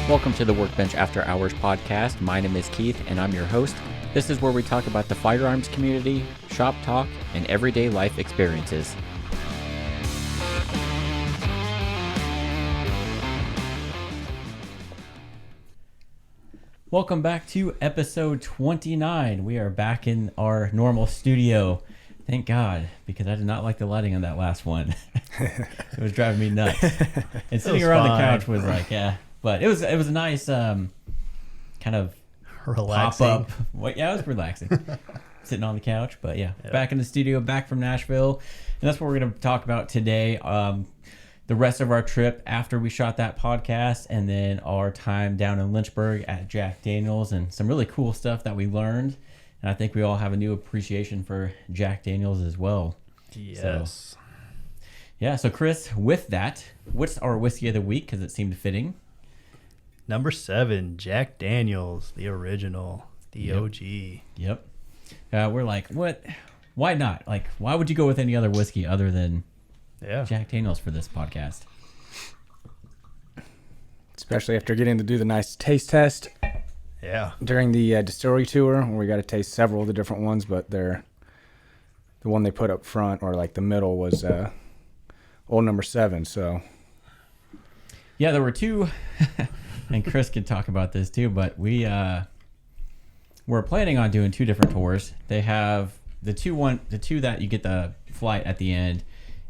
Welcome to the Workbench After Hours podcast. My name is Keith, and I'm your host. This is where we talk about the firearms community, shop talk, and everyday life experiences. Welcome back to episode 29. We are back in our normal studio. Thank God, because I did not like the lighting on that last one. It was driving me nuts. And sitting around the couch was like, yeah. But it was a nice kind of relaxing pop up. Well, yeah, it was relaxing. Sitting on the couch, but yeah, back in the studio, back from Nashville, and that's what we're going to talk about today. The rest of our trip after we shot that podcast, and then our time down in Lynchburg at Jack Daniel's, and some really cool stuff that we learned. And I think we all have a new appreciation for Jack Daniel's as well. Yes. So Chris, with that, what's our whiskey of the week? Because it seemed fitting. Number 7, Jack Daniel's, the original, the OG. Yep. We're like, what? Why not? Like, why would you go with any other whiskey other than Jack Daniel's for this podcast? Especially after getting to do the nice taste test. Yeah. During the Distillery tour, where we got to taste several of the different ones, but the one they put up front or like the middle was old number 7. So. Yeah, there were two. And Chris could talk about this too, but we're planning on doing 2 different tours. They have the two that you get the flight at the end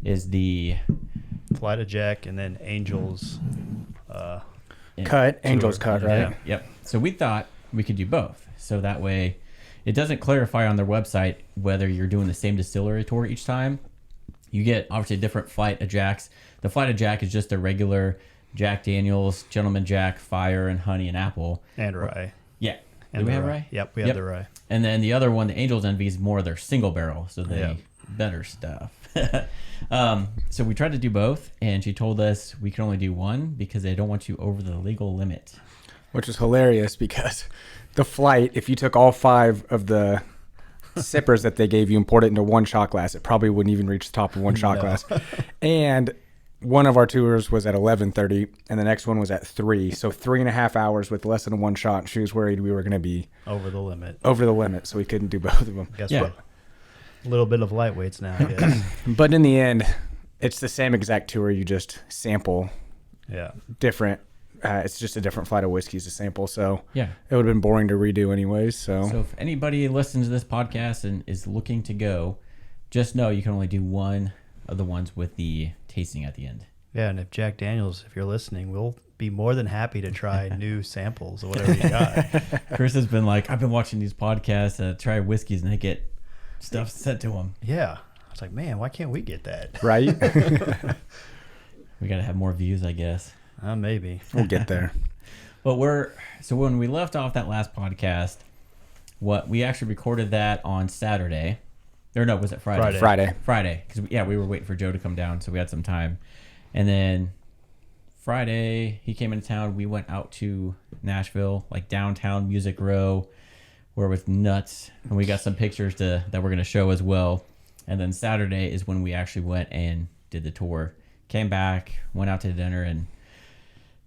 is the Flight of Jack and then Angel's Angel's Cut, right? Yeah. Yep. So we thought we could do both. So that way it doesn't clarify on their website whether you're doing the same distillery tour each time. You get obviously a different Flight of Jacks. The Flight of Jack is just a regular Jack Daniel's, Gentleman Jack, Fire, and Honey and Apple. And Rye. Yeah. And Do we have rye? Yep, we have the Rye. And then the other one, the Angel's Envy, is more their single barrel, so they better stuff. So we tried to do both, and she told us we can only do one because they don't want you over the legal limit. Which is hilarious because the flight, if you took all 5 of the sippers that they gave you and poured it into one shot glass, it probably wouldn't even reach the top of one shot glass. And one of our tours was at 11:30, and the next one was at 3. So 3.5 hours with less than one shot. And she was worried we were going to be over the limit, so we couldn't do both of them. Guess what? A little bit of lightweights now, I guess. But in the end, it's the same exact tour. You just sample different. It's just a different flight of whiskeys to sample. So it would have been boring to redo anyways. So if anybody listens to this podcast and is looking to go, just know you can only do one of the ones with the tasting at the end. Yeah, and if Jack Daniel's, if you're listening, we'll be more than happy to try new samples or whatever you got. Chris has been like, I've been watching these podcasts, try whiskeys, and they get stuff sent to them. Yeah. I was like, man, why can't we get that? Right? We got to have more views, I guess. Maybe. We'll get there. But so when we left off that last podcast, we actually recorded that on Saturday. Or no, was it Friday? Friday. Because, we were waiting for Joe to come down, so we had some time. And then Friday, he came into town. We went out to Nashville, like downtown Music Row, where it was nuts. And we got some pictures that we're going to show as well. And then Saturday is when we actually went and did the tour. Came back, went out to dinner, and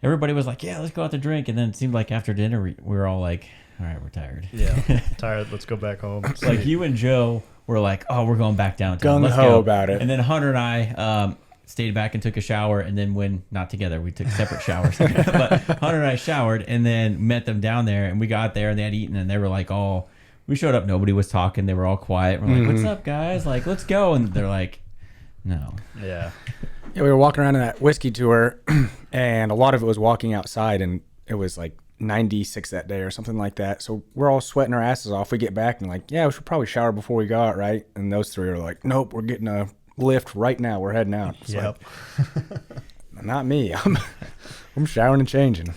everybody was like, yeah, let's go out to drink. And then it seemed like after dinner, we were all like, all right, we're tired. Yeah, tired. Let's go back home. Like you and Joe were like, oh, we're going back downtown. Gung ho about it. And then Hunter and I stayed back and took a shower. And then not together, we took separate showers. But Hunter and I showered and then met them down there. And we got there and they had eaten. And they were like, we showed up. Nobody was talking. They were all quiet. We're like, what's up, guys? Like, let's go. And they're like, no. Yeah. Yeah, we were walking around in that whiskey tour, and a lot of it was walking outside, and it was like 96 that day or something like that. So we're all sweating our asses off. We get back and like, yeah, we should probably shower before we go out, right? And those 3 are like, nope, we're getting a lift right now. We're heading out. It's like, not me. I'm showering and changing.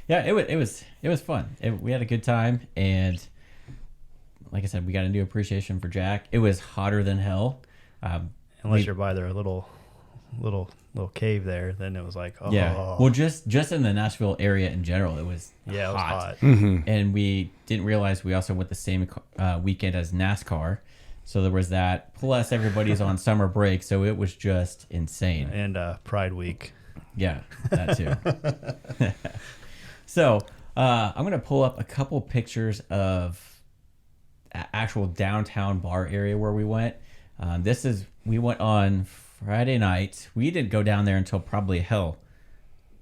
Yeah, it was fun. We had a good time, and like I said, we got a new appreciation for Jack. It was hotter than hell. Unless you're by their little cave there, then it was like, oh. Yeah. Well, just in the Nashville area in general, it was hot. It was hot. Mm-hmm. And we didn't realize we also went the same weekend as NASCAR. So there was that. Plus, everybody's on summer break, so it was just insane. And Pride Week. Yeah, that too. So I'm gonna pull up a couple pictures of actual downtown bar area where we went. We went on Friday night. We didn't go down there until probably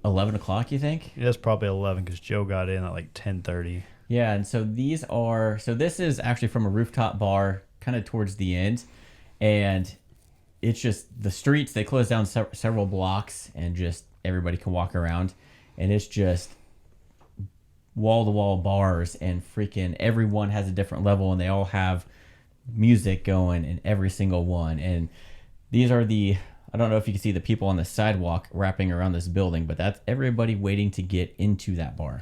11 o'clock. You think? It was probably 11 because Joe got in at like 10:30. Yeah, and so this is actually from a rooftop bar, kind of towards the end, and it's just the streets. They close down several blocks, and just everybody can walk around, and it's just wall-to-wall bars, and freaking everyone has a different level, and they all have music going in every single one. And these are I don't know if you can see the people on the sidewalk wrapping around this building, but that's everybody waiting to get into that bar.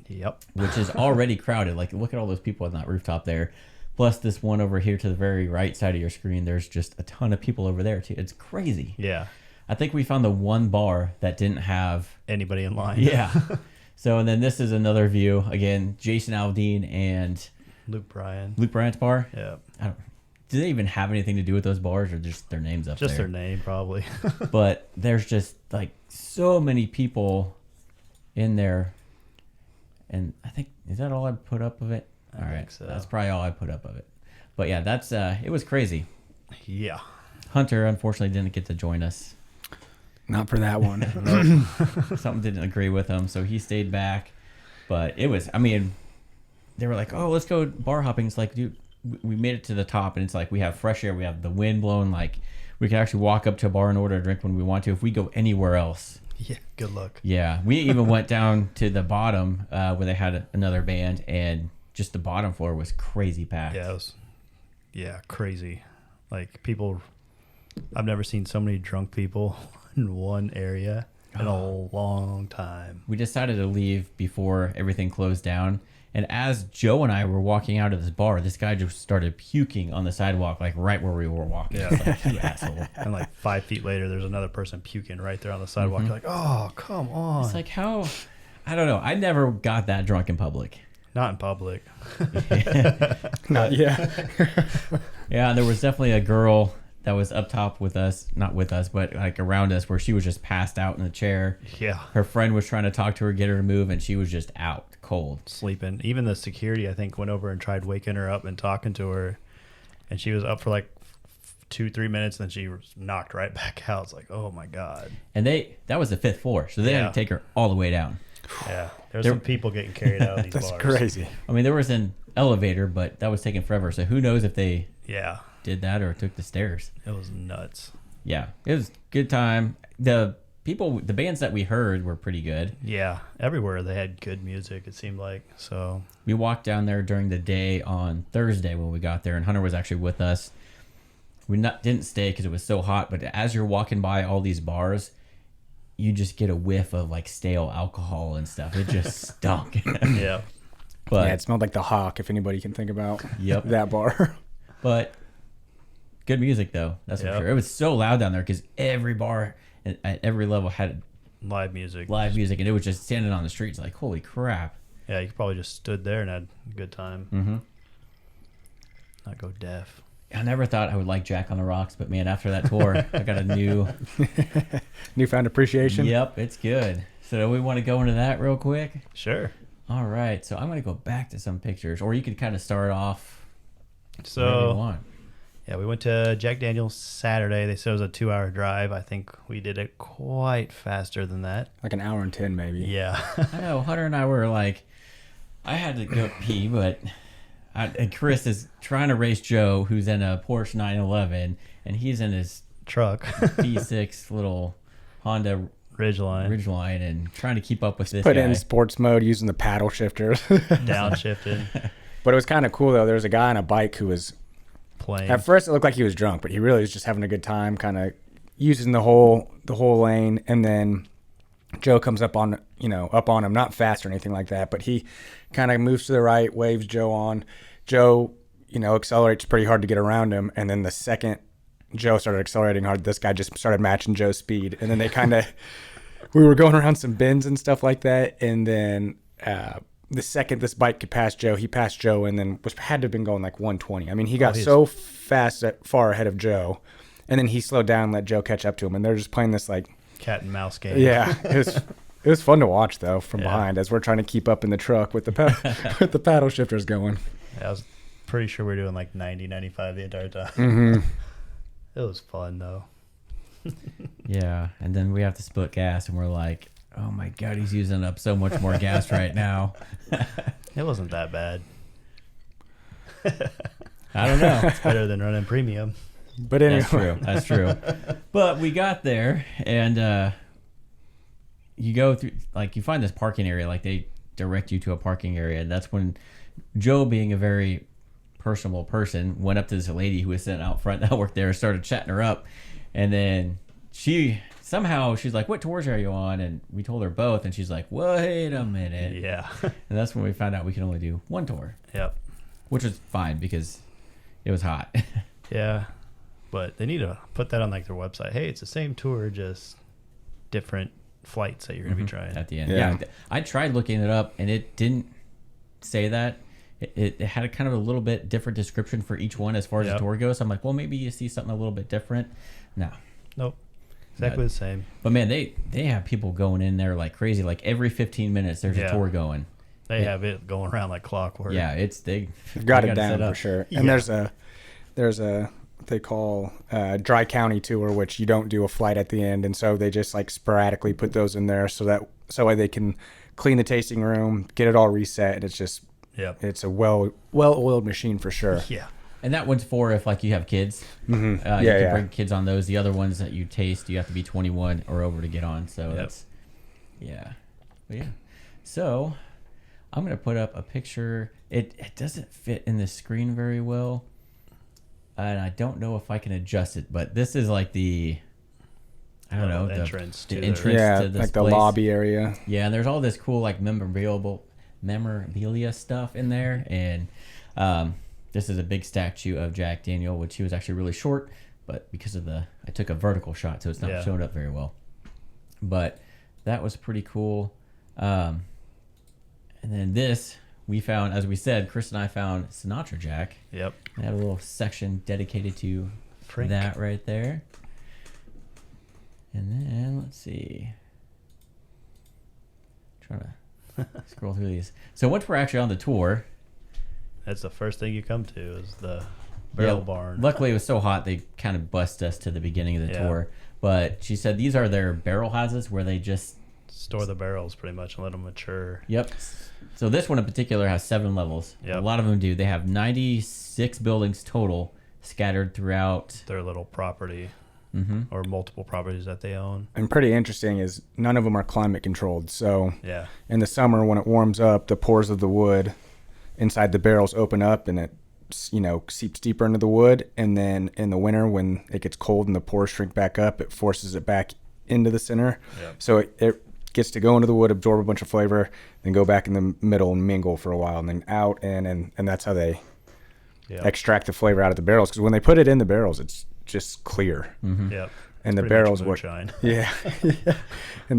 Yep. Which is already crowded. Like, look at all those people on that rooftop there. Plus this one over here to the very right side of your screen, there's just a ton of people over there too. It's crazy. Yeah. I think we found the one bar that didn't have anybody in line. Yeah. So, and then this is another view. Again, Jason Aldean and Luke Bryant's bar. Yeah. Do they even have anything to do with those bars, or just their names up there? Just their name, probably. But there's just like so many people in there. And I think, is that all I put up of it? All right. So. That's probably all I put up of it. But yeah, that's it was crazy. Yeah. Hunter, unfortunately, didn't get to join us. Not for that one. Something didn't agree with him, so he stayed back. But it was, I mean, they were like, oh, let's go bar hopping. It's like, dude, we made it to the top, and it's like we have fresh air, we have the wind blowing. Like, we can actually walk up to a bar and order a drink when we want to. If we go anywhere else, yeah, good luck. Yeah, we even went down to the bottom where they had another band, and just the bottom floor was crazy packed. Yeah, it was, crazy. Like, people, I've never seen so many drunk people in one area in a long time. We decided to leave before everything closed down. And as Joe and I were walking out of this bar, this guy just started puking on the sidewalk, like right where we were walking. Yeah. Like, you asshole. And like 5 feet later, there's another person puking right there on the sidewalk. You're like, oh, come on. It's like, how? I don't know. I never got that drunk in public. Not in public. Not yet. Yeah, there was definitely a girl that was up top with us, not with us, but like around us, where she was just passed out in the chair. Yeah. Her friend was trying to talk to her, get her to move, and she was just out cold. Sleeping. Even the security, I think, went over and tried waking her up and talking to her. And she was up for like 2-3 minutes, and then she was knocked right back out. It's like, oh my God. And that was the 5th floor, so they had to take her all the way down. Yeah. There's some people getting carried out of these That's bars. crazy. I mean, there was an elevator, but that was taking forever. So who knows if they did that or took the stairs. It was nuts. Yeah, it was a good time. The bands that we heard were pretty good. Yeah, everywhere they had good music, it seemed like. So we walked down there during the day on Thursday when we got there, and Hunter was actually with us. We didn't stay because it was so hot, but as you're walking by all these bars, you just get a whiff of like stale alcohol and stuff. It just stunk. Yeah. But it smelled like the Hawk, if anybody can think about that bar. But good music, though. That's for sure. It was so loud down there because every bar at every level had live music. And it was just standing on the streets like, holy crap. Yeah, you probably just stood there and had a good time. Mm-hmm. Not go deaf. I never thought I would like Jack on the Rocks, but man, after that tour, I got a newfound appreciation. Yep, it's good. So do we want to go into that real quick? Sure. All right, so I'm going to go back to some pictures, or you could kind of start off. So you want. Yeah, we went to Jack Daniel's Saturday. They said it was a 2-hour drive. I think we did it quite faster than that. Like an hour and 10, maybe. Yeah. I know. Hunter and I were like, I had to go pee, but and Chris is trying to race Joe, who's in a Porsche 911, and he's in his truck, T6 little Honda Ridgeline, and trying to keep up with this Put guy. in sports mode using the paddle shifters. Downshifted. But it was kind of cool, though. There was a guy on a bike who was playing. At first, it looked like he was drunk, but he really was just having a good time, kind of using the whole lane. And then Joe comes up on him, not fast or anything like that, but he kind of moves to the right, waves Joe on. Joe, accelerates pretty hard to get around him. And then the second Joe started accelerating hard, this guy just started matching Joe's speed. And then they kind of, we were going around some bends and stuff like that. And then the second this bike could pass Joe, he passed Joe and then had to have been going like 120. I mean, he got so fast, far ahead of Joe. And then he slowed down and let Joe catch up to him. And they're just playing this like cat and mouse game. Yeah, it It was fun to watch though from behind as we're trying to keep up in the truck with the with the paddle shifters going. Yeah, I was pretty sure we were doing like 90, 95 the entire time. Mm-hmm. It was fun though. Yeah, and then we have to split gas, and we're like, oh my God, he's using up so much more gas right now. It wasn't that bad. I don't know. It's better than running premium. But anyway. That's true. But we got there, and you go through, like, you find this parking area, like they direct you to a parking area, and that's when Joe, being a very personable person, went up to this lady who was sitting out front that worked there and started chatting her up, and then she's like, what tours are you on? And we told her both, and she's like, wait a minute. Yeah. And that's when we found out we can only do one tour. Yep. Which was fine because it was hot. Yeah. But they need to put that on like their website. Hey, it's the same tour, just different flights that you're going to be trying. At the end. Yeah. I tried looking it up, and it didn't say that. It had a kind of a little bit different description for each one as far as the tour goes. I'm like, well, maybe you see something a little bit different. No. Nope. Exactly the same. But man, they have people going in there like crazy. Like every 15 minutes, there's a tour going. They have it going around like clockwork. Yeah, they've got it down for sure. And there's a what they call dry county tour, which you don't do a flight at the end, and so they just like sporadically put those in there so they can clean the tasting room, get it all reset, and it's just it's a well-oiled machine for sure. Yeah. And that one's for if like you have kids. Mm-hmm. You can bring kids on those. The other ones that you taste, you have to be 21 or over to get on. So that's But yeah. So I'm gonna put up a picture. It doesn't fit in the screen very well, and I don't know if I can adjust it. But this is like the the entrance to this like the place. lobby area. Yeah, and there's all this cool like memorabilia stuff in there, and this is a big statue of Jack Daniel, which he was actually really short, but because of I took a vertical shot, so it's not showing up very well. But that was pretty cool. And then this, we found, as we said, Chris and I found Sinatra Jack. Yep. We had a little section dedicated to Frank. That right there. And then, let's see. Trying to scroll through these. So once we're actually on the tour, that's the first thing you come to is the barrel barn. Luckily, it was so hot they kind of bussed us to the beginning of the tour. But she said these are their barrel houses where they just store the barrels pretty much and let them mature. Yep. So this one in particular has 7 levels. Yep. A lot of them do. They have 96 buildings total scattered throughout their little property. Or multiple properties that they own. And pretty interesting is none of them are climate controlled. So in the summer when it warms up, the pores of the wood inside the barrels open up and it seeps deeper into the wood. And then in the winter when it gets cold and the pores shrink back up, it forces it back into the center. Yep. So it gets to go into the wood, absorb a bunch of flavor, then go back in the middle and mingle for a while, and then out and that's how they extract the flavor out of the barrels. Because when they put it in the barrels, it's just clear. Mm-hmm. Yep. And the barrels what and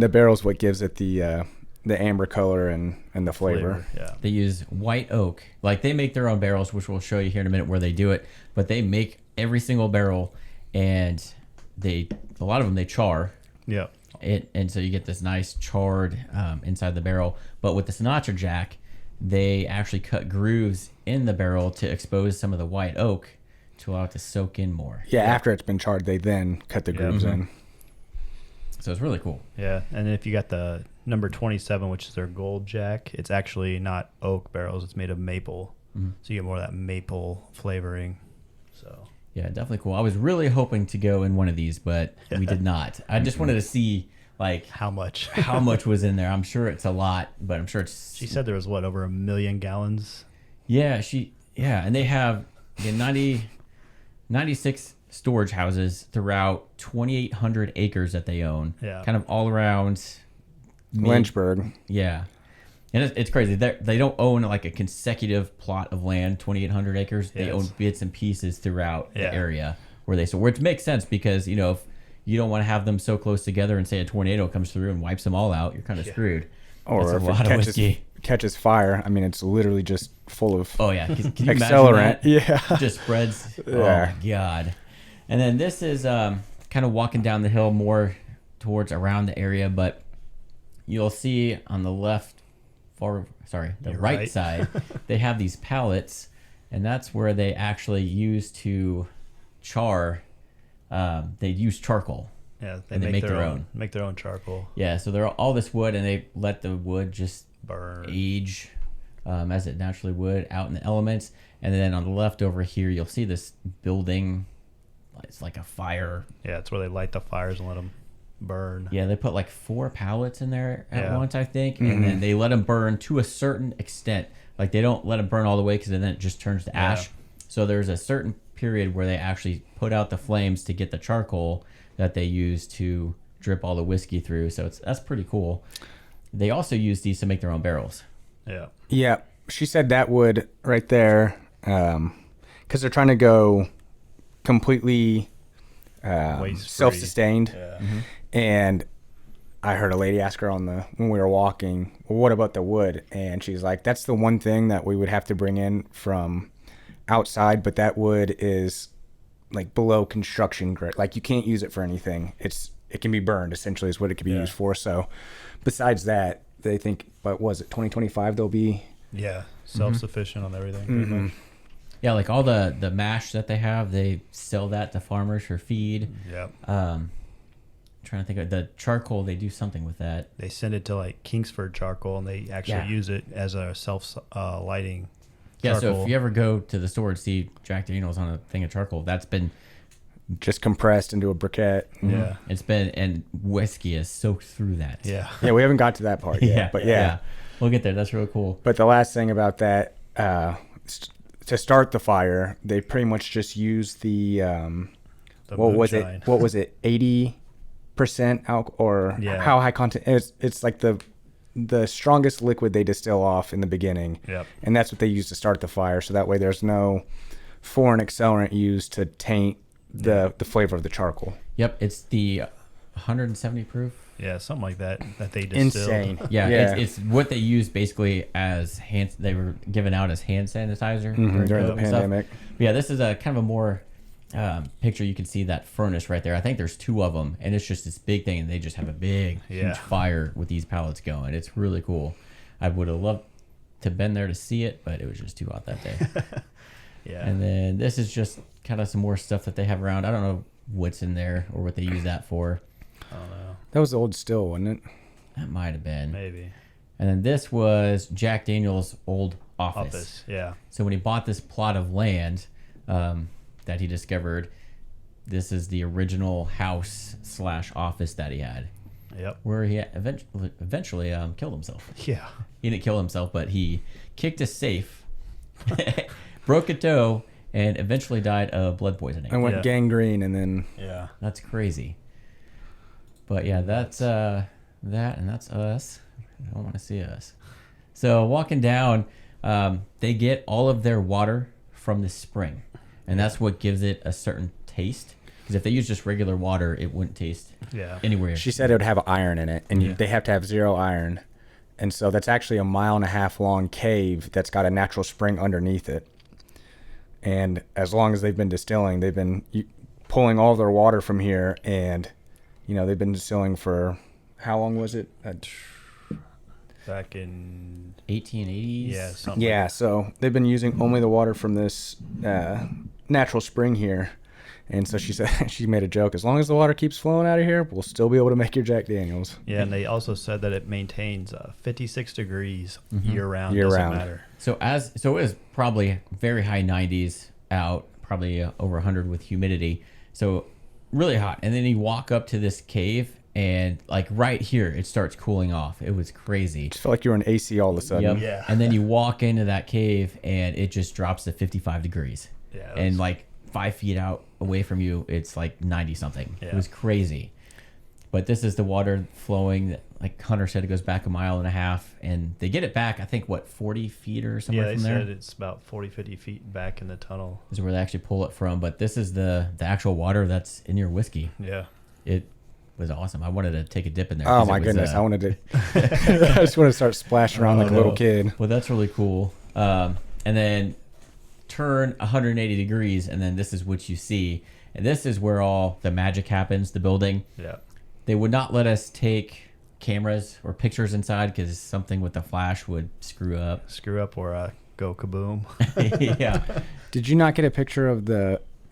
the barrels what gives it the amber color and the flavor. Yeah. They use white oak. Like they make their own barrels, which we'll show you here in a minute where they do it. But they make every single barrel, and a lot of them they char. Yeah. And so you get this nice charred inside the barrel. But with the Sinatra Jack, they actually cut grooves in the barrel to expose some of the white oak to allow it to soak in more. Yeah, after it's been charred, they then cut the grooves in. So it's really cool. Yeah, and if you got the number 27, which is their gold Jack, it's actually not oak barrels. It's made of maple. So you get more of that maple flavoring. So yeah, definitely cool. I was really hoping to go in one of these, but we did not. I just wanted to see like how much was in there. I'm sure it's a lot, but I'm sure it's. She said there was over 1 million gallons. Yeah, and they have 96 storage houses throughout 2,800 acres that they own. Yeah, kind of all around Lynchburg. Yeah. And it's crazy. They don't own like a consecutive plot of land, 2,800 acres. They own bits and pieces throughout the area which makes sense because, if you don't want to have them so close together and say a tornado comes through and wipes them all out, you're kind of screwed. Or that's if it catches fire, I mean, it's literally just full of can you accelerant. Yeah. It just spreads. Yeah. Oh, my God. And then this is kind of walking down the hill more towards around the area, but you'll see on the right side, they have these pallets, and that's where they actually use to char. They use charcoal. Yeah, they make their own. Make their own charcoal. Yeah, so they're all this wood, and they let the wood just burn, age as it naturally would out in the elements. And then on the left over here, you'll see this building. It's like a fire. Yeah, it's where they light the fires and let them burn. Yeah, they put like 4 pallets in there at once, I think, and then they let them burn to a certain extent. Like they don't let them burn all the way because then it just turns to ash. So there's a certain period where they actually put out the flames to get the charcoal that they use to drip all the whiskey through. So that's pretty cool. They also use these to make their own barrels. Yeah. Yeah. She said that wood right there, because they're trying to go completely self-sustained. Yeah. And I heard a lady ask her when we were walking, well, what about the wood? And she's like, that's the one thing that we would have to bring in from outside, but that wood is like below construction grade. Like you can't use it for anything. It can be burned, essentially, is what it can be used for. So besides that, they think, what was it, 2025 they'll be self-sufficient on everything pretty much. Yeah, like all the mash that they have, they sell that to farmers for feed. Yep. Trying to think of the charcoal, they do something with that. They send it to like Kingsford charcoal, and they actually use it as a self-lighting charcoal. So if you ever go to the store and see Jack Daniels on a thing of charcoal, that's been just compressed into a briquette. Yeah. It's been, and whiskey is soaked through that. Yeah. Yeah, we haven't got to that part yet. But yeah. We'll get there. That's real cool. But the last thing about that, to start the fire, they pretty much just use the what was it? 80% alcohol, or how high content? It's like the strongest liquid they distill off in the beginning. Yep. And that's what they use to start the fire. So that way there's no foreign accelerant used to taint the flavor of the charcoal. Yep. It's the 170 proof. Yeah, something like that they distilled. Insane. Yeah. It's what they use basically as they were given out as hand sanitizer during the pandemic. Yeah, this is a kind of a more picture. You can see that furnace right there. I think there's 2 of them, and it's just this big thing, and they just have a big, huge fire with these pallets going. It's really cool. I would have loved to have been there to see it, but it was just too hot that day. And then this is just kind of some more stuff that they have around. I don't know what's in there or what they use that for. I don't know. That was the old still, wasn't it? That might have been. Maybe. And then this was Jack Daniels' old office. Yeah. So when he bought this plot of land that he discovered, this is the original house/office that he had. Yep. Where he eventually killed himself. Yeah. He didn't kill himself, but he kicked a safe, broke a toe, and eventually died of blood poisoning. And went gangrene, and then... Yeah. That's crazy. But yeah, that's that, and that's us. I don't want to see us. So walking down, they get all of their water from the spring, and that's what gives it a certain taste. Because if they use just regular water, it wouldn't taste anywhere. She said it would have iron in it, and they have to have 0 iron. And so that's actually a 1.5 mile long cave that's got a natural spring underneath it. And as long as they've been distilling, they've been pulling all their water from here, and they've been distilling for how long was it? Back in 1880s. Yeah, something. Yeah, so they've been using only the water from this natural spring here. And so she said, she made a joke, as long as the water keeps flowing out of here, we'll still be able to make your Jack Daniels. Yeah, and they also said that it maintains 56 degrees year round. Matter. So it was probably very high 90s out, probably over 100 with humidity. So really hot. And then you walk up to this cave, and like right here, it starts cooling off. It was crazy. Just felt like you were in AC all of a sudden. Yep. Yeah. And then you walk into that cave, and it just drops to 55 degrees. Yeah. And like 5 feet out away from you, it's like 90 something. Yeah. It was crazy. But this is the water flowing. Like Hunter said, it goes back 1.5 miles, and they get it back, I think, 40 feet or somewhere from there? Yeah, they said it's about 40, 50 feet back in the tunnel. This is where they actually pull it from. But this is the actual water that's in your whiskey. Yeah. It was awesome. I wanted to take a dip in there. Oh, my goodness. I wanted to. I just want to start splashing around like a little kid. Well, that's really cool. And then turn 180 degrees, and then this is what you see. And this is where all the magic happens, the building. Yeah. They would not let us take cameras or pictures inside because something with the flash would screw up. Or go kaboom. Yeah. Did you not get a picture of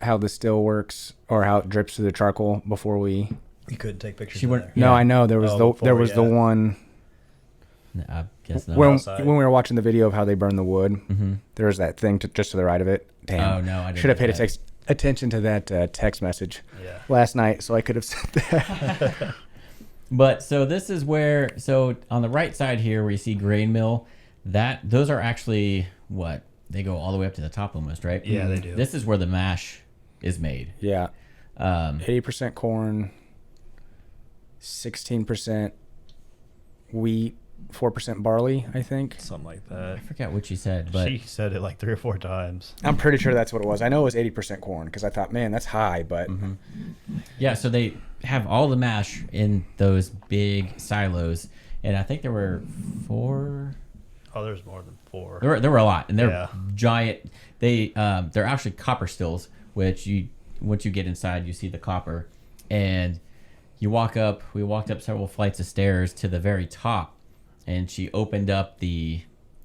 how the still works or how it drips through the charcoal before we? You couldn't take pictures. No, I know there was the one. No, I guess not. When we were watching the video of how they burn the wood, there was that thing just to the right of it. Damn. Oh no, I didn't. Should have paid attention to that text message last night, so I could have said that. But so this is where, so on the right side here where you see grain mill, those are actually what? They go all the way up to the top almost, right? Yeah, they do. This is where the mash is made. Yeah. 80% corn, 16% wheat, 4% barley, I think. Something like that. I forgot what she said, but She said it like 3 or 4 times. I'm pretty sure that's what it was. I know it was 80% corn because I thought, man, that's high, but yeah, so they have all the mash in those big silos, and I think there were 4. Oh, there's more than 4. There were a lot, and they're giant. They're actually copper stills, which once you get inside, you see the copper, and you walk up. We walked up several flights of stairs to the very top, and she opened up the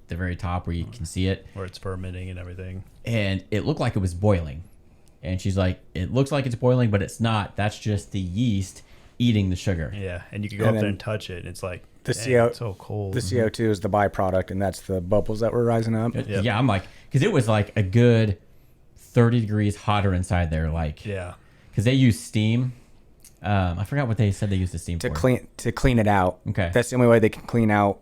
very top where you can see it, where it's fermenting and everything, and it looked like it was boiling. And she's like, "It looks like it's boiling, but it's not. That's just the yeast eating the sugar." Yeah, and you can go up there and touch it, and it's like it's so cold. The CO2 is the byproduct, and that's the bubbles that were rising up. Yep. Yeah, I'm like, because it was like a good 30 degrees hotter inside there, like because they use steam. I forgot what they said they used the steam to for. clean it out. Okay, that's the only way they can clean out,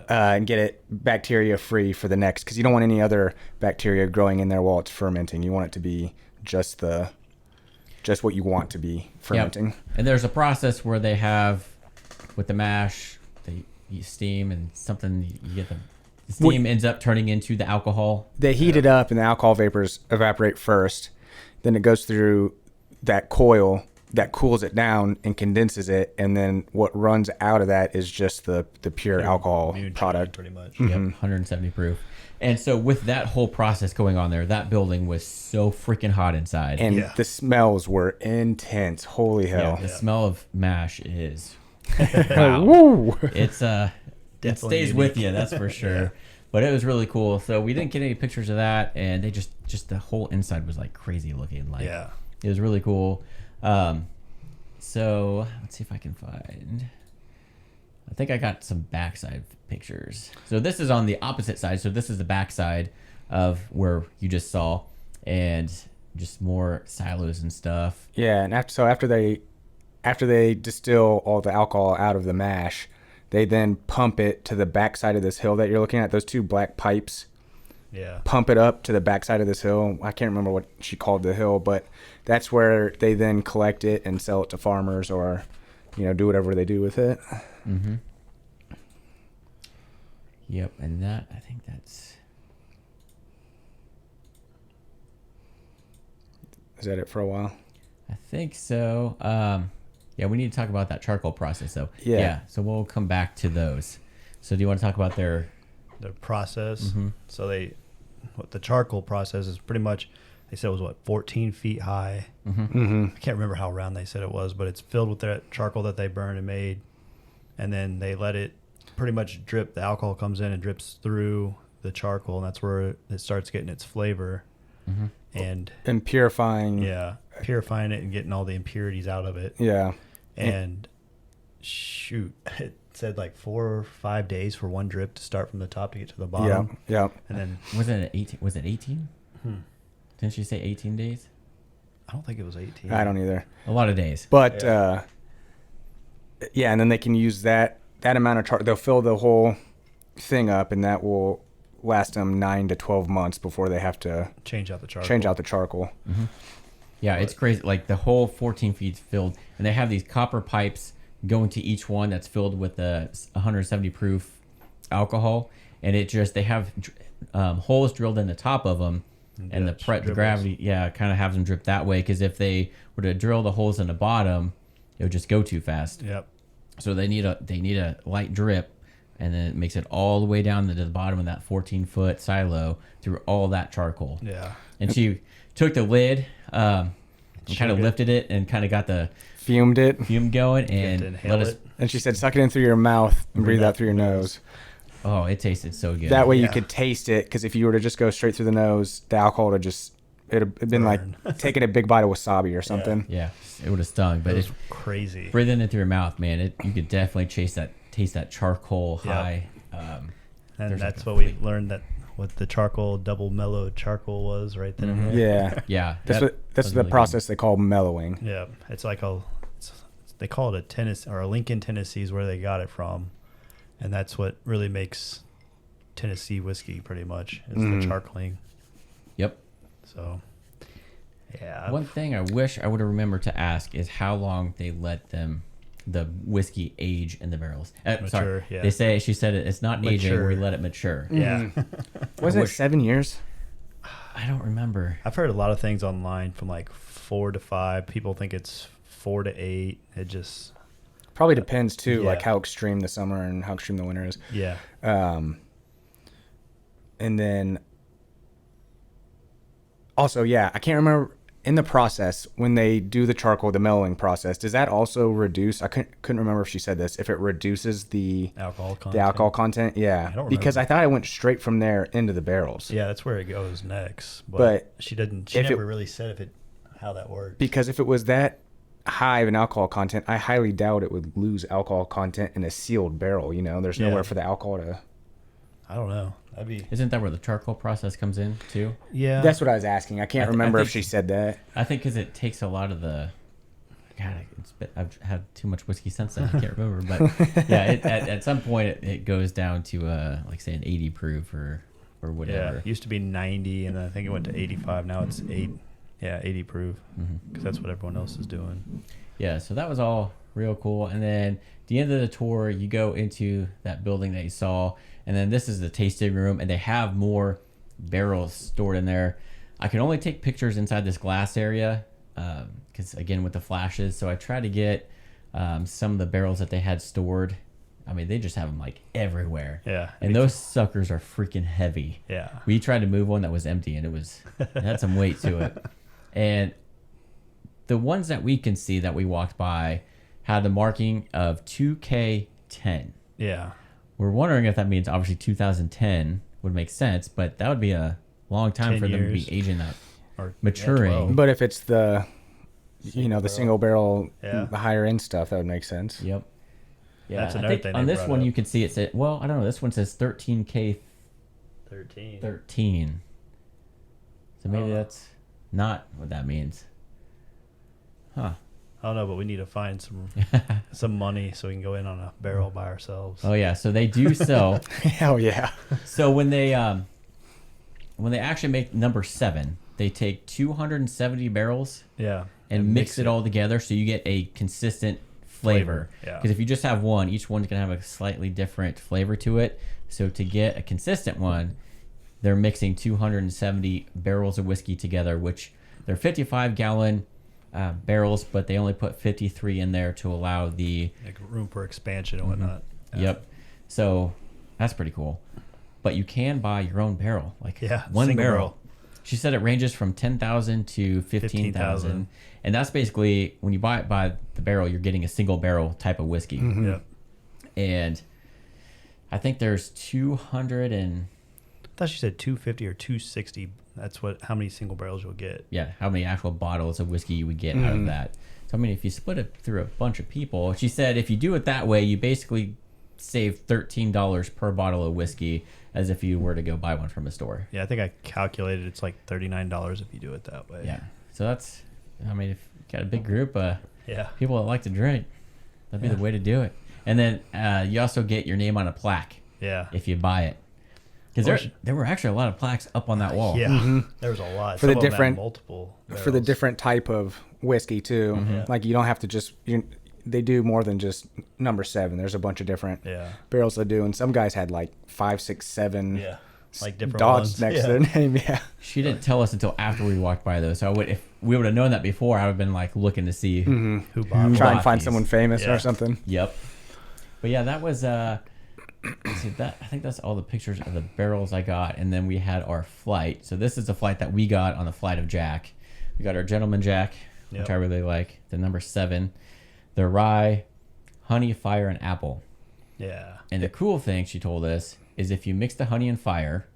and get it bacteria free for the next, because you don't want any other bacteria growing in there while it's fermenting. You want it to be just what you want to be fermenting. Yep. And there's a process where they have with the mash, they use steam and something you get the steam ends up turning into the alcohol. They heat it up and the alcohol vapors evaporate first. Then it goes through that coil that cools it down and condenses it, and then what runs out of that is just the pure alcohol product. Pretty much. Yep, 170 proof. And so with that whole process going on there, that building was so freaking hot inside. And the smells were intense. Holy hell. Yeah, the smell of mash is wow. Woo. It's it stays with you, that's for sure. But it was really cool. So we didn't get any pictures of that, and they just the whole inside was like crazy looking. Like it was really cool. So let's see if I can find. I think I got some backside pictures. So this is on the opposite side. So this is the backside of where you just saw, and just more silos and stuff. Yeah, and after they distill all the alcohol out of the mash, they then pump it to the backside of this hill that you're looking at. Those 2 black pipes. Yeah. Pump it up to the backside of this hill. I can't remember what she called the hill, but that's where they then collect it and sell it to farmers, or, do whatever they do with it. Mm-hmm. Yep, and I think that's. Is that it for a while? I think so. Yeah, we need to talk about that charcoal process, though. Yeah. So we'll come back to those. So do you want to talk about their process? Mm-hmm. So the charcoal process is pretty much, they said it was 14 feet high. Mm-hmm. Mm-hmm. I can't remember how round they said it was, but it's filled with that charcoal that they burned and made, and then they let it pretty much drip. The alcohol comes in and drips through the charcoal, and that's where it starts getting its flavor. Mm-hmm. And purifying it and getting all the impurities out of it. And shoot, it said like 4 or 5 days for one drip to start from the top to get to the bottom. And then was it 18? Was it 18? Didn't she say 18 days? I don't think it was 18. I don't either. A lot of days. But and then they can use that amount of charcoal. They'll fill the whole thing up, and that will last them 9 to 12 months before they have to change out the charcoal. Mm-hmm. Yeah, it's crazy. Like the whole 14 feet filled, and they have these copper pipes going to each one that's filled with a 170 proof alcohol, and they have holes drilled in the top of them, and the gravity kind of has them drip that way, because if they were to drill the holes in the bottom, it would just go too fast. So they need a light drip, and then it makes it all the way down to the bottom of that 14-foot silo through all that charcoal. And she took the lid, and kind of lifted it and kind of got the fume going and let us. And she said, suck it in through your mouth and breathe out through your nose. Oh, it tasted so good. That way you could taste it, because if you were to just go straight through the nose, the alcohol would have it'd been like taking a big bite of wasabi or something. Yeah, it would have stung. But it was crazy. Breathing it through your mouth, man, you could definitely taste that charcoal high. And that's what we learned, that what the charcoal, double mellow charcoal was right then and there. Yeah. That's the really process they call mellowing. Yeah, it's like they call it a Lincoln, Tennessee is where they got it from. And that's what really makes Tennessee whiskey pretty much, is the charcoaling. Yep. So, yeah. One thing I wish I would have remembered to ask is how long they let the whiskey age in the barrels. Sorry, she said it's not aging, we let it mature. Yeah. Wasn't it 7 years? I don't remember. I've heard a lot of things online from like 4 to 5. People think it's 4 to 8. It just... Probably depends too, like how extreme the summer and how extreme the winter is. Yeah. And then also, I can't remember in the process when they do the charcoal, the mellowing process. Does that also reduce? I couldn't remember if she said this. If it reduces the alcohol content, yeah. I don't remember. Because I thought I went straight from there into the barrels. Yeah, that's where it goes next. But she didn't. She never really said how that worked. Because if it was that high of an alcohol content, I highly doubt it would lose alcohol content in a sealed barrel. There's nowhere for the alcohol to... I don't know. Isn't that where the charcoal process comes in too? Yeah, that's what I was asking. I can't remember if she said that. I think because it takes a lot of the... God, I've had too much whiskey since then. I can't remember, but yeah, at some point it goes down to like say an 80 proof or whatever. Yeah, it used to be 90, and then I think it went to 85. Now it's 8. Yeah, 80 proof, because that's what everyone else is doing. Yeah, so that was all real cool. And then at the end of the tour, you go into that building that you saw, and then this is the tasting room, and they have more barrels stored in there. I can only take pictures inside this glass area, because again, with the flashes. So I tried to get some of the barrels that they had stored. I mean, they just have them like everywhere. Yeah. And those suckers are freaking heavy. Yeah. We tried to move one that was empty, and it had some weight to it. And the ones that we can see that we walked by had the marking of 2K10. Yeah. We're wondering if that means obviously 2010 would make sense, but that would be a long time for them to be aging that or maturing. But if it's the single barrel, the higher end stuff, that would make sense. Yep. Yeah. That's another thing. On this one, you can see it said, well, I don't know. This one says 13K 13. So maybe that's not what that means. Huh. I don't know, but we need to find some money so we can go in on a barrel by ourselves. Oh yeah, so they do sell. Hell yeah. So when they actually make number 7, they take 270 barrels. Yeah. And mix it all together so you get a consistent flavor. Yeah. Because if you just have one, each one's gonna have a slightly different flavor to it. So to get a consistent one, they're mixing 270 barrels of whiskey together, which they're 55-gallon barrels, but they only put 53 in there to allow the room for expansion and whatnot. Yeah. Yep. So that's pretty cool. But you can buy your own barrel, one barrel. She said it ranges from 10,000 to 15,000, and that's basically when you buy it by the barrel, you're getting a single barrel type of whiskey. Mm-hmm. Yep. And I think there's 200 and. I thought she said 250 or 260. That's how many single barrels you'll get. Yeah, how many actual bottles of whiskey you would get out of that. So, I mean, if you split it through a bunch of people, she said if you do it that way, you basically save $13 per bottle of whiskey as if you were to go buy one from a store. Yeah, I think I calculated it's like $39 if you do it that way. Yeah. So that's, I mean, if you got a big group of people that like to drink, that'd be the way to do it. And then you also get your name on a plaque if you buy it. Because there were actually a lot of plaques up on that wall. Yeah, there was a lot. For Some the different multiple barrels. For the different type of whiskey too. Mm-hmm. Like you don't have to just they do more than just number 7. There's a bunch of different barrels they do, and some guys had like 5, 6, 7 like different dots ones. next to their name. Yeah. She didn't tell us until after we walked by those. So if we would have known that before, I would have been like looking to see who bought. Try and find someone famous or something. Yep. But yeah, that was I think that's all the pictures of the barrels I got, and then we had our flight. So this is the flight that we got on the flight of Jack. We got our gentleman Jack which I really like. The number 7, the rye, honey, fire, and apple. Yeah. And the cool thing she told us is if you mix the honey and fire,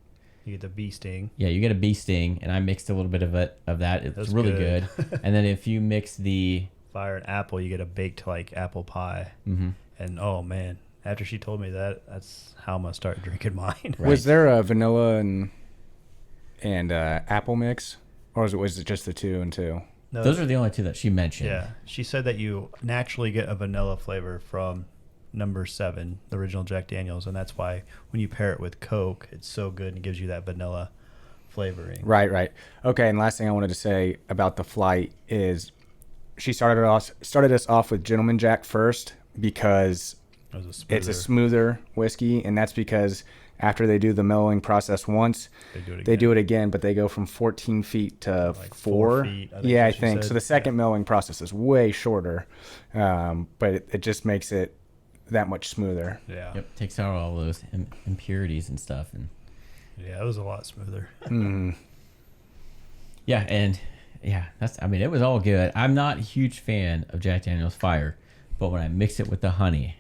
you get the bee sting. Yeah, you get a bee sting, and I mixed a little bit of that. It's really good. And then if you mix the fire and apple, you get a baked like apple pie. Mm-hmm. And oh man, after she told me that, that's how I'm gonna start drinking mine. Right. Was there a vanilla and apple mix, or was it just the 2 and 2? No, those are the only 2 that she mentioned. Yeah, she said that you naturally get a vanilla flavor from number 7, the original Jack Daniels, and that's why when you pair it with Coke, it's so good and gives you that vanilla flavoring. Right. Okay, and last thing I wanted to say about the flight is she started us off with Gentleman Jack first because it's a smoother whiskey, and that's because after they do the mellowing process once, they do it again, but they go from 14 feet to like 4 feet. I think. So the second mellowing process is way shorter, but it just makes it that much smoother. Yeah. Yep. Takes out all those impurities and stuff, and yeah, it was a lot smoother. Yeah, and it was all good. I'm not a huge fan of Jack Daniel's Fire, but when I mix it with the honey,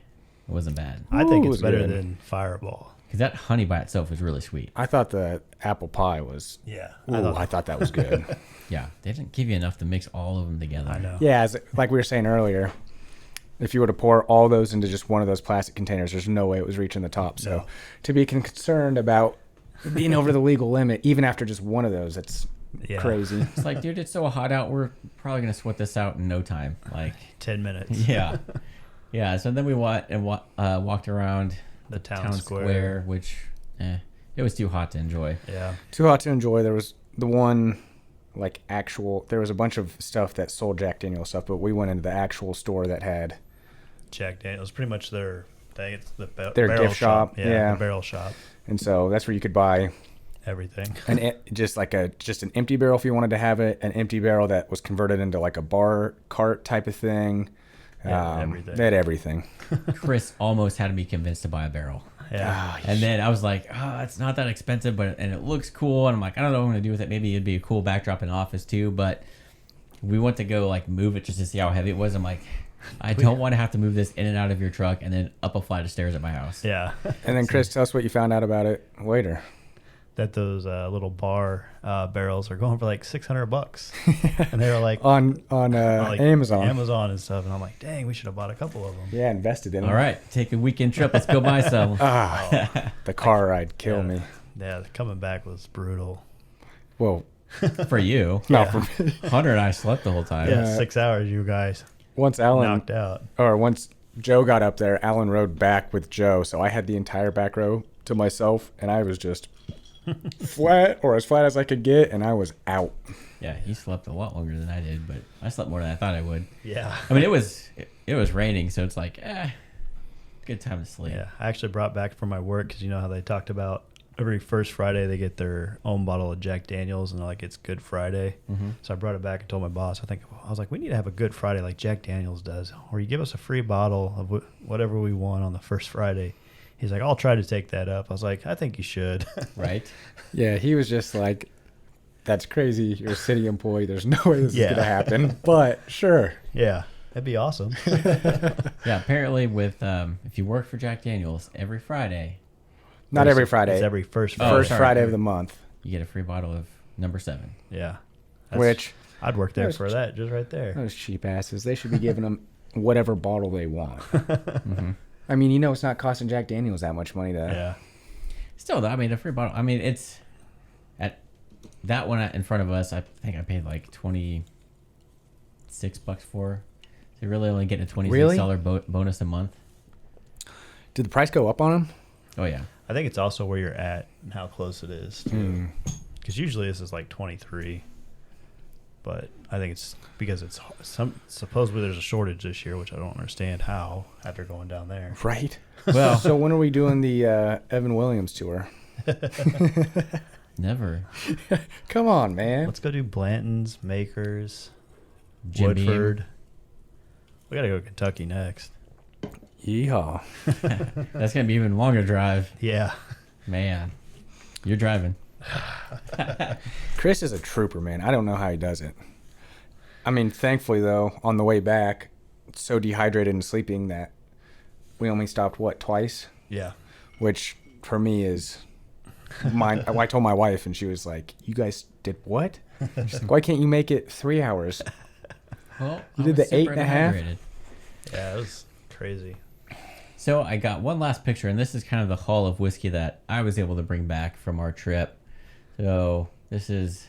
it wasn't bad. I think it's better than Fireball. Because that honey by itself is really sweet. I thought the apple pie was. Yeah. I thought that was good. Yeah, they didn't give you enough to mix all of them together. I know. Yeah, like we were saying earlier, if you were to pour all those into just one of those plastic containers, there's no way it was reaching the top. So to be concerned about being over the legal limit, even after just one of those, it's crazy. It's like, dude, it's so hot out. We're probably going to sweat this out in no time. Like 10 minutes. Yeah. Yeah. So then we walked around the town square, which it was too hot to enjoy. Yeah. Too hot to enjoy. There was the one there was a bunch of stuff that sold Jack Daniel's stuff, but we went into the actual store that had Jack Daniel's, pretty much their thing. It's their gift shop. Yeah. The barrel shop. And so that's where you could buy everything. And just an empty barrel if you wanted to have it, an empty barrel that was converted into like a bar cart type of thing. Everything. They had everything. Chris almost had me convinced to buy a barrel. Yeah. And then I was like, it's not that expensive, and it looks cool. And I'm like, I don't know what I'm going to do with it. Maybe it'd be a cool backdrop in the office too. But we went to go like move it just to see how heavy it was. I'm like, I don't want to have to move this in and out of your truck and then up a flight of stairs at my house. Yeah. And then Chris, tell us what you found out about it later. That those little bar barrels are going for like $600, and they were like on Amazon and stuff. And I'm like, dang, we should have bought a couple of them. Yeah, invested in them. All right, take a weekend trip. Let's go buy some. The car ride killed me. Yeah, coming back was brutal. Well, for you, not for me. Hunter and I slept the whole time. Yeah, 6 hours, you guys. Once Alan knocked out, or once Joe got up there, Alan rode back with Joe, so I had the entire back row to myself, and I was just flat or as flat as I could get, and I was out. Yeah, he slept a lot longer than I did, but I slept more than I thought I would. Yeah. I mean, it was raining, so it's like, good time to sleep. Yeah, I actually brought back from my work because you know how they talked about every first Friday they get their own bottle of Jack Daniels, and they're like, it's Good Friday. Mm-hmm. So I brought it back and told my boss, I was like, we need to have a Good Friday like Jack Daniels does, or you give us a free bottle of whatever we want on the first Friday. He's like, I'll try to take that up. I was like, I think you should. Right? Yeah, he was just like, that's crazy. You're a city employee. There's no way this is going to happen. But sure. Yeah, that'd be awesome. Yeah, apparently with if you work for Jack Daniels every Friday. Not every Friday. It's every first Friday. Friday of the month. You get a free bottle of number 7. Yeah. Which I'd work there for that, just right there. Those cheap asses. They should be giving them whatever bottle they want. Mm-hmm. I mean, it's not costing Jack Daniels that much money to. Yeah. Still, though, I mean, a free bottle. I mean, it's at that one in front of us. I think I paid like $26 for. So you're really only getting a $26 bonus a month. Did the price go up on them? Oh yeah. I think it's also where you're at and how close it is too. Because usually this is like 23, but I think it's because it's supposedly there's a shortage this year, which I don't understand how after going down there. Right. Well, so when are we doing the Evan Williams tour? Never. Come on, man. Let's go do Blanton's, Makers, Jim Woodford. Beam. We gotta go to Kentucky next. Yeehaw. That's gonna be even longer drive. Yeah. Man, you're driving. Chris is a trooper, man. I don't know how he does it. I mean, thankfully though, on the way back, so dehydrated and sleeping that we only stopped twice. Yeah. Which for me is mine. I told my wife, and she was like, "You guys did what?" She's like, "Why can't you make it 3 hours?" Well, you did the 8.5. Yeah, it was crazy. So I got one last picture, and this is kind of the haul of whiskey that I was able to bring back from our trip. So this is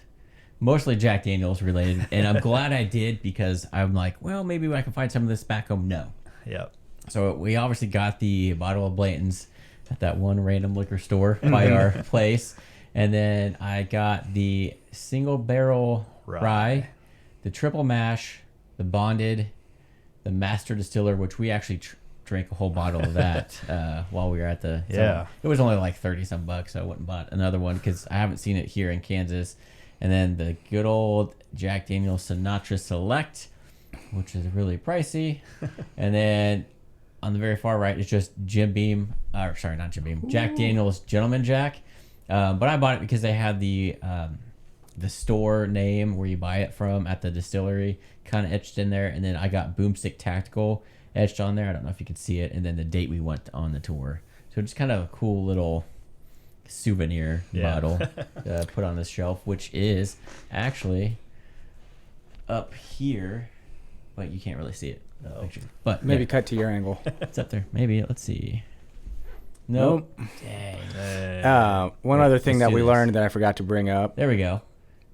mostly Jack Daniels related, and I'm glad I did because I'm like, well, maybe I can find some of this back home. No. Yep. So we obviously got the bottle of Blanton's at that one random liquor store by our place, and then I got the single barrel rye, the triple mash, the bonded, the master distiller, which we actually drank a whole bottle of that while we were at the it was only like 30 some bucks, so I went and bought another one because I haven't seen it here in Kansas. And then the good old Jack Daniel's Sinatra Select, which is really pricey. And then on the very far right is just Jim Beam, not Jim Beam, Jack Daniel's Gentleman Jack. But I bought it because they had the store name where you buy it from at the distillery kind of etched in there. And then I got Boomstick Tactical etched on there. I don't know if you could see it. And then the date we went on the tour. So just kind of a cool little souvenir bottle to put on this shelf, which is actually up here, but you can't really see it. Picture. But maybe cut to your angle. It's up there. Maybe. Let's see. Nope. Dang. One other thing that we learned that I forgot to bring up. There we go.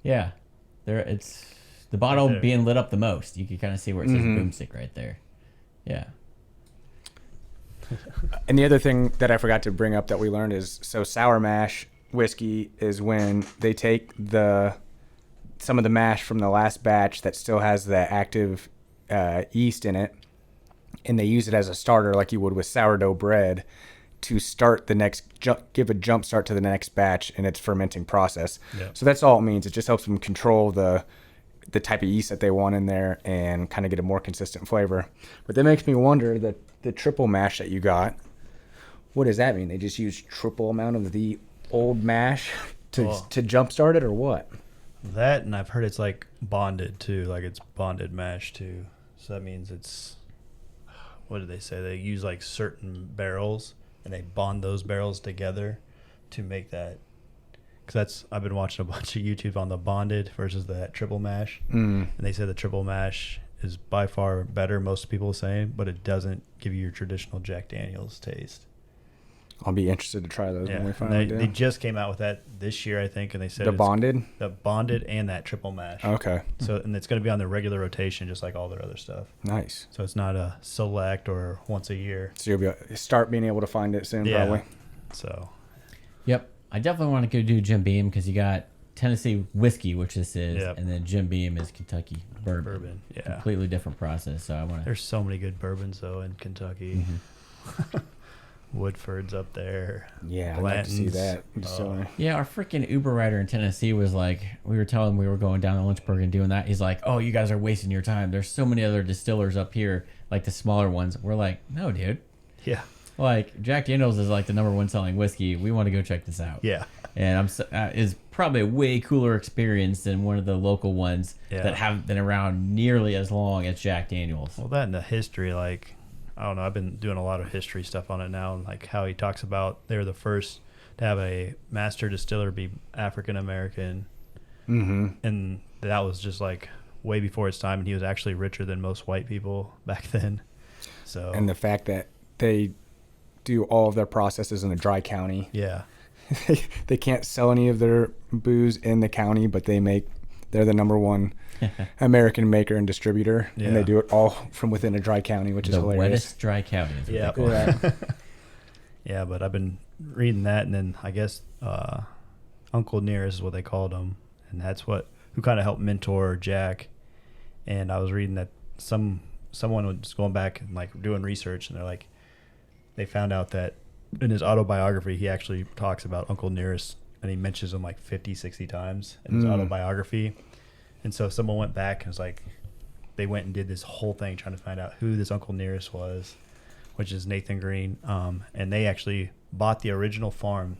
Yeah. There. It's the bottle being lit up the most. You can kind of see where it says Boomstick right there. Yeah. And the other thing that I forgot to bring up that we learned is, so sour mash whiskey is when they take some of the mash from the last batch that still has the active yeast in it, and they use it as a starter like you would with sourdough bread to start the next give a jump start to the next batch in its fermenting process. Yep. So that's all it means. It just helps them control the type of yeast that they want in there and kind of get a more consistent flavor. But that makes me wonder that the triple mash that you got, what does that mean? They just use triple amount of the old mash to jumpstart it, or what? That, and I've heard it's like bonded too, like it's bonded mash too. So that means it's, what did they say? They use like certain barrels and they bond those barrels together to make that. Because I've been watching a bunch of YouTube on the bonded versus the triple mash, and they say the triple mash is by far better, most people are saying, but it doesn't give you your traditional Jack Daniels taste. I'll be interested to try those when we finally do. They just came out with that this year, I think, and they said the bonded and that triple mash. Okay. So, and it's going to be on the regular rotation, just like all their other stuff. Nice. So it's not a select or once a year. So you'll start being able to find it soon, probably. So. Yep. I definitely want to go do Jim Beam because you got Tennessee whiskey, which this is, and then Jim Beam is Kentucky bourbon. Yeah. Completely different process. So I want to. There's so many good bourbons though in Kentucky. Mm-hmm. Woodford's up there. Yeah, I'd like to see that. Yeah, our freaking Uber rider in Tennessee was like, we were telling him we were going down to Lynchburg and doing that. He's like, oh, you guys are wasting your time. There's so many other distillers up here, like the smaller ones. We're like, no, dude. Yeah. Like, Jack Daniels is like the #1 selling whiskey. We want to go check this out. Yeah. And is probably a way cooler experience than one of the local ones that haven't been around nearly as long as Jack Daniels. Well, that and the history, like, I don't know, I've been doing a lot of history stuff on it now, and like how he talks about they were the first to have a master distiller be African American, and that was just like way before its time, and he was actually richer than most white people back then. So, and the fact that they do all of their processes in a dry county. Yeah. They can't sell any of their booze in the county, but they're the #1 American maker and distributor, and they do it all from within a dry county, which is hilarious. The wettest dry county. Yeah, but I've been reading that, and then I guess Uncle Nearest is what they called him, and that's who kind of helped mentor Jack. And I was reading that someone was going back and like doing research, and they're like, they found out that in his autobiography, he actually talks about Uncle Nearest, and he mentions him like 50, 60 times in his autobiography. And so someone went back and was like, they went and did this whole thing trying to find out who this Uncle Nearest was, which is Nathan Green. And they actually bought the original farm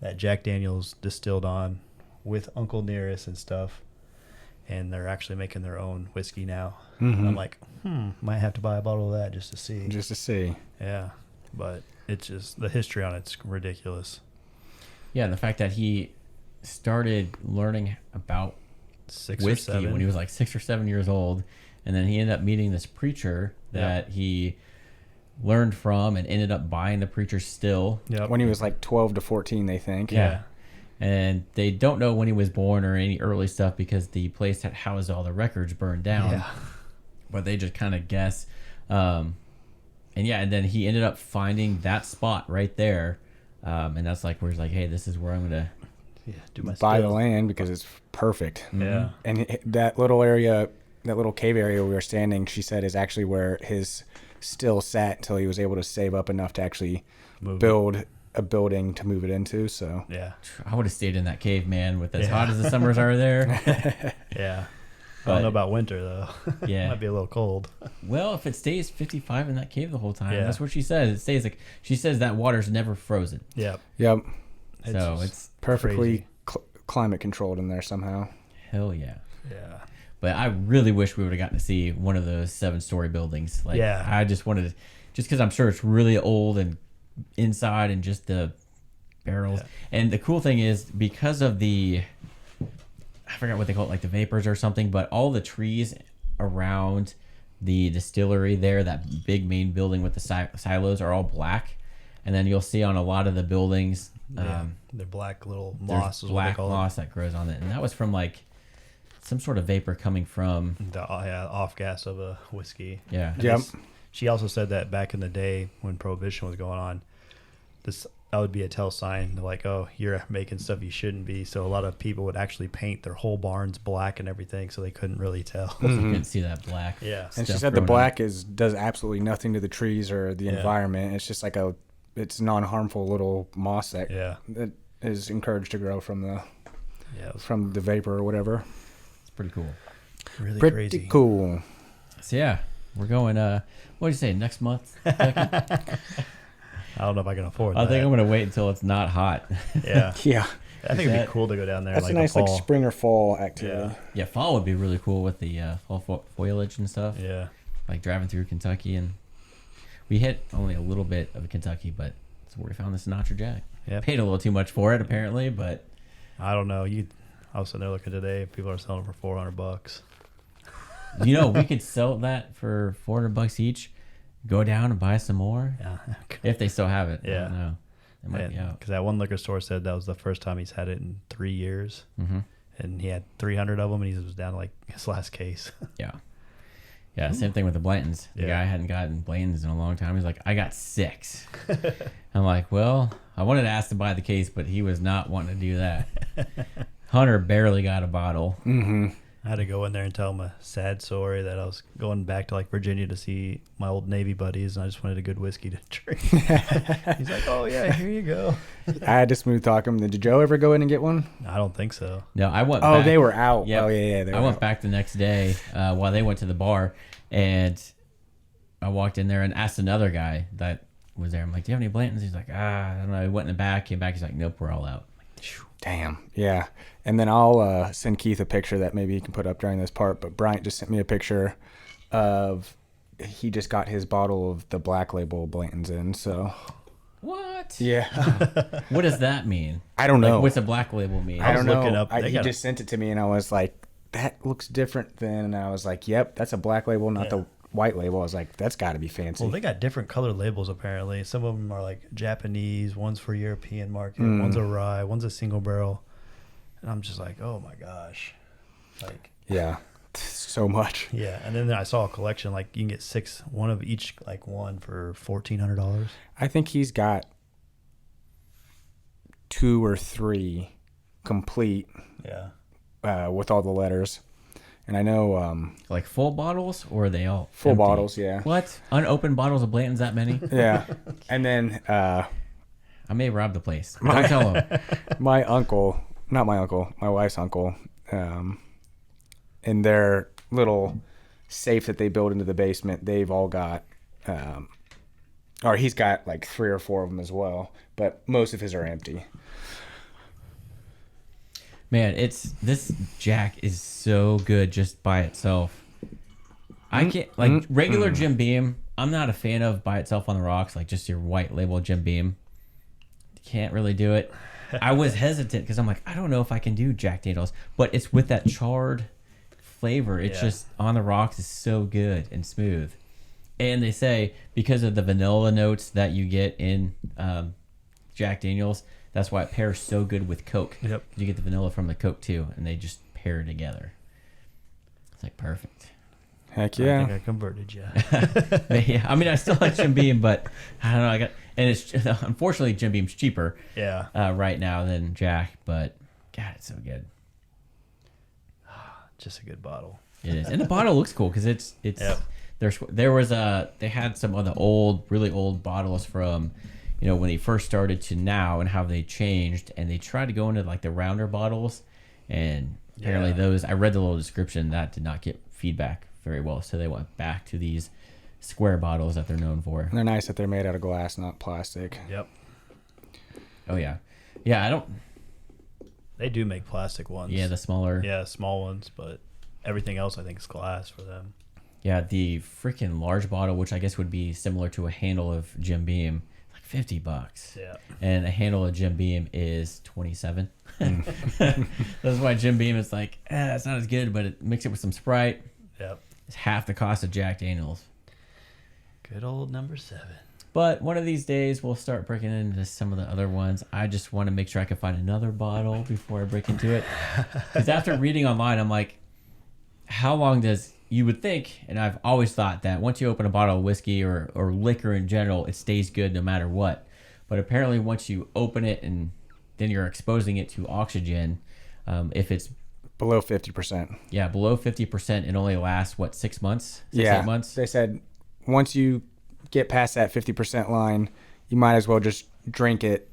that Jack Daniels distilled on with Uncle Nearest and stuff. and they're actually making their own whiskey now. And I'm like, might have to buy a bottle of that just to see. Just to see. Yeah, but it's just the history on it's ridiculous. Yeah, and the fact that he started learning about 6 whiskey or 7 when he was like 6 or 7 years old, and then he ended up meeting this preacher that he learned from and ended up buying the preacher's still when he was like 12 to 14, they think. Yeah. And they don't know when he was born or any early stuff because the place that housed all the records burned down. Yeah. But they just kind of guess. And then he ended up finding that spot right there. And that's like where he's like, hey, this is where I'm going to do my buy the stills. land because it's perfect. Yeah. And that little area, that little cave area we were standing, she said is actually where his still sat until he was able to save up enough to actually build a building to move it into. So Yeah. I would have stayed in that cave, man, with as hot as the summers are there. Yeah. I But- don't know about winter though. Yeah. Might be a little cold. Well, if it stays 55 in that cave the whole time, Yeah. that's what she says. It stays like, she says that water's never frozen. Yeah. yep, So just it's perfectly climate controlled in there somehow. hell yeah. Yeah. But I really wish we would have gotten to see one of those 7-story buildings. Like, Yeah. I just wanted to, just because I'm sure it's really old and inside and just the barrels. Yeah. And the cool thing is, because of the, I forgot what they call it, like the vapors or something, but all the trees around the distillery there, that big main building with the silos, are all black. And then you'll see on a lot of the buildings, They're black little there's moss is what they black call moss that grows on it. And that was from like some sort of vapor coming from, it. The off gas of a whiskey. yeah. And Yep. She also said that back in the day when Prohibition was going on, that would be a tell sign, like, oh, you're making stuff you shouldn't be. So a lot of people would actually paint their whole barns black and everything, so they couldn't really tell. You couldn't see that black. Yeah. And she stuff said the growing black does absolutely nothing to the trees or the Yeah. environment. It's just like it's non-harmful little moss that is encouraged to grow from Yeah. It was the vapor or whatever. It's pretty cool. really Pretty crazy. cool. So yeah, we're going. What do you say? Next month? I don't know if I can afford I that. think I'm gonna wait until it's not hot. Yeah. Yeah, I think it'd that- be cool to go down there that's like a nice the like fall. spring or fall activity. Yeah, fall would be really cool with the fall foliage and stuff. Yeah. Like driving through Kentucky, and we hit only a little bit of Kentucky, but that's where we found the Sinatra Jack. Yep. Paid a little too much for it apparently, but I don't know. I was sitting there looking today. People are selling it for $400. you know we could sell that for $400 each. Go down and buy some more Yeah. if they still have it. I Yeah. don't know. It might be out. Because that one liquor store said that was the first time he's had it in 3 years. Mm-hmm. And he had 300 of them, and he was down to like his last case. Yeah. Yeah, same thing with the Blantons. The Yeah. guy hadn't gotten Blantons in a long time. He's like, I got 6. I'm like, well, I wanted to ask to buy the case, but he was not wanting to do that. Hunter barely got a bottle. Mm-hmm. I had to go in there and tell him a sad story that I was going back to like Virginia to see my old Navy buddies, and I just wanted a good whiskey to drink. He's like, "Oh yeah, here you go." I had to smooth talk him. Did Joe ever go in and get one? I don't think so. No, I went Oh, back. they were out. Yep. Oh yeah. They I were went out. back the next day while they went to the bar, and I walked in there and asked another guy that was there. I'm like, do you have any Blantons? He's like, I don't know. He went in the back, came back. He's like, nope, we're all out. Damn. Yeah. And then I'll send Keith a picture that maybe he can put up during this part. But Bryant just sent me a picture of he just got his bottle of the Black Label Blantons in. So What? yeah, What does that mean? I don't know. Like, what's a black label mean? I don't was know. looking up- they He got a- just sent it to me, and I was like, "That looks different." Then, and I was like, "Yep, that's a Black Label, not the white label." I was like, "That's got to be fancy." Well, they got different colored labels apparently. Some of them are like Japanese. One's for European market. One's a rye. One's a single barrel. And I'm just like, oh my gosh, like Yeah, so much. yeah. And then I saw a collection like you can get 6, one of each, like one for $1,400. I think he's got 2 or 3 complete Yeah. with all the letters, and I know Like full bottles, or are they all full empty? bottles. Yeah, What? Unopened bottles of Blantons that many? yeah. And then I may rob the place. Don't tell them. my uncle, not my uncle, my wife's uncle, in their little safe that they built into the basement, they've all got, or he's got like 3 or 4 of them as well, but most of his are empty. Man, this Jack is so good just by itself. I can't like regular Jim Beam. I'm not a fan of by itself on the rocks, like just your white label Jim Beam. Can't really do it. I was hesitant because I'm like, I don't know if I can do Jack Daniels, but it's with that charred flavor. It's just on the rocks is so good and smooth. And they say because of the vanilla notes that you get in Jack Daniels, that's why it pairs so good with Coke. Yep. You get the vanilla from the Coke too, and they just pair together. It's like perfect. Heck yeah. I think I converted you. Yeah, I mean, I still like Jim Beam, but I don't know. And it's unfortunately Jim Beam's cheaper. Right now than Jack, but God, it's so good. Just a good bottle. It is, and the bottle looks cool because it's. Yep. They had some of the really old bottles from, when they first started to now and how they changed, and they tried to go into like the rounder bottles, and apparently those I read the little description that did not get feedback very well, so they went back to these square bottles that they're known for. And they're nice that they're made out of glass, not plastic. Yep. Oh yeah, They do make plastic ones. Yeah, the smaller. Yeah, small ones, but everything else I think is glass for them. Yeah, the freaking large bottle, which I guess would be similar to a handle of Jim Beam, like $50. Yeah. And a handle of Jim Beam is $27. That's why Jim Beam is like, it's not as good, but mix it with some Sprite. Yep. It's half the cost of Jack Daniels. Good old number 7. But one of these days we'll start breaking into some of the other ones. I just want to make sure I can find another bottle before I break into it. Because after reading online, I'm like, how long does... You would think, and I've always thought that once you open a bottle of whiskey or liquor in general, it stays good no matter what. But apparently once you open it and then you're exposing it to oxygen, if it's... Below 50%. Yeah, below 50%, it only lasts, 6 months? 8 months? They said once you get past that 50% line, you might as well just drink it,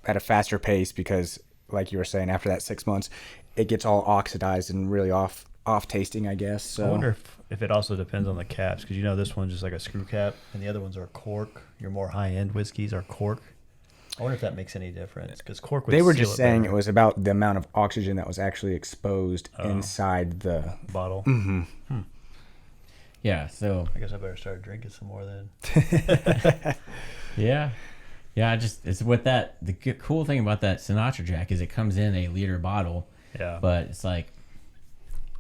at a faster pace because, like you were saying, after that 6 months, it gets all oxidized and really off tasting, I guess. So I wonder if it also depends on the caps, because this one's just like a screw cap and the other ones are cork. Your more high-end whiskeys are cork. I wonder if that makes any difference, because cork would They were seal just it saying better. it was about the amount of oxygen that was actually exposed inside the bottle. Mm-hmm. Yeah, so... I guess I better start drinking some more then. Yeah, it's with that. The cool thing about that Sinatra Jack is it comes in a liter bottle. Yeah. But it's like...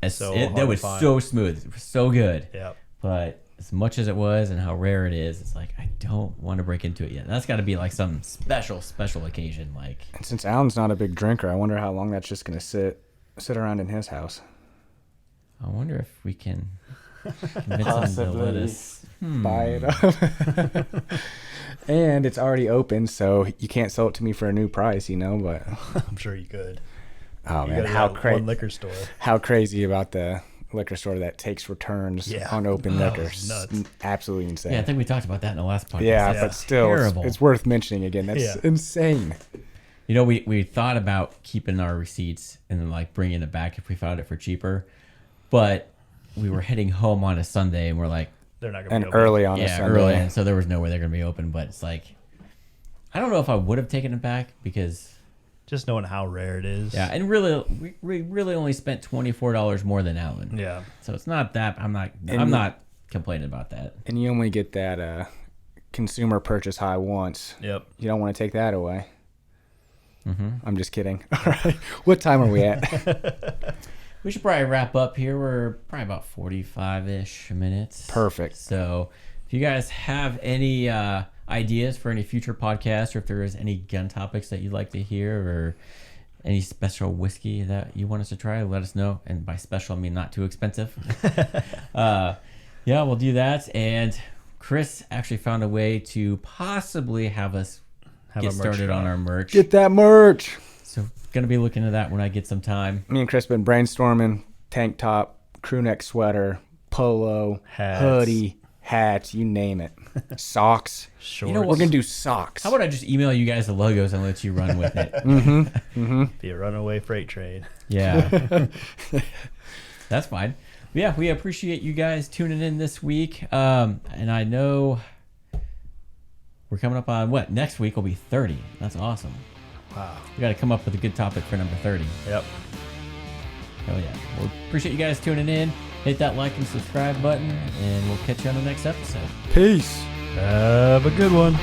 That was so smooth. It was so good. Yeah. But as much as it was and how rare it is, it's like, I don't want to break into it yet. That's got to be like some special occasion. Like, and since Alan's not a big drinker, I wonder how long that's just going to sit around in his house. I wonder if we can convince him to let us buy it up. And it's already open, so you can't sell it to me for a new price, but I'm sure you could. Oh man, how crazy! One liquor store. How crazy about the liquor store that takes returns on open liquor? Nuts. Absolutely insane. Yeah, I think we talked about that in the last podcast. Yeah, but still, it's worth mentioning again. That's insane. We thought about keeping our receipts and then like bringing it back if we found it for cheaper, but we were heading home on a Sunday and we're like, they're not going to be open. Early on a Sunday. Early, and so there was no way they're going to be open. But it's like, I don't know if I would have taken it back because. Just knowing how rare it is. Yeah, and really, we really only spent $24 more than Alan. Yeah. So it's not that I'm not complaining about that. And you only get that consumer purchase high once. Yep. You don't want to take that away. Mm-hmm. I'm just kidding. All right. What time are we at? We should probably wrap up here. We're probably about 45-ish minutes. Perfect. So if you guys have any ideas for any future podcasts, or if there is any gun topics that you'd like to hear, or any special whiskey that you want us to try, let us know. And by special, I mean not too expensive. We'll do that. And Chris actually found a way to possibly have us get started on our merch. Get that merch. So going to be looking at that when I get some time. Me and Chris been brainstorming tank top, crew neck sweater, polo, hoodie, hats, you name it. Socks. Shorts. We're going to do socks. How about I just email you guys the logos and let you run with it? Be a runaway freight train. Yeah. That's fine. Yeah, we appreciate you guys tuning in this week. And I know we're coming up on next week will be 30. That's awesome. Wow. We got to come up with a good topic for number 30. Yep. Hell yeah. Well, appreciate you guys tuning in. Hit that like and subscribe button, and we'll catch you on the next episode. Peace. Have a good one.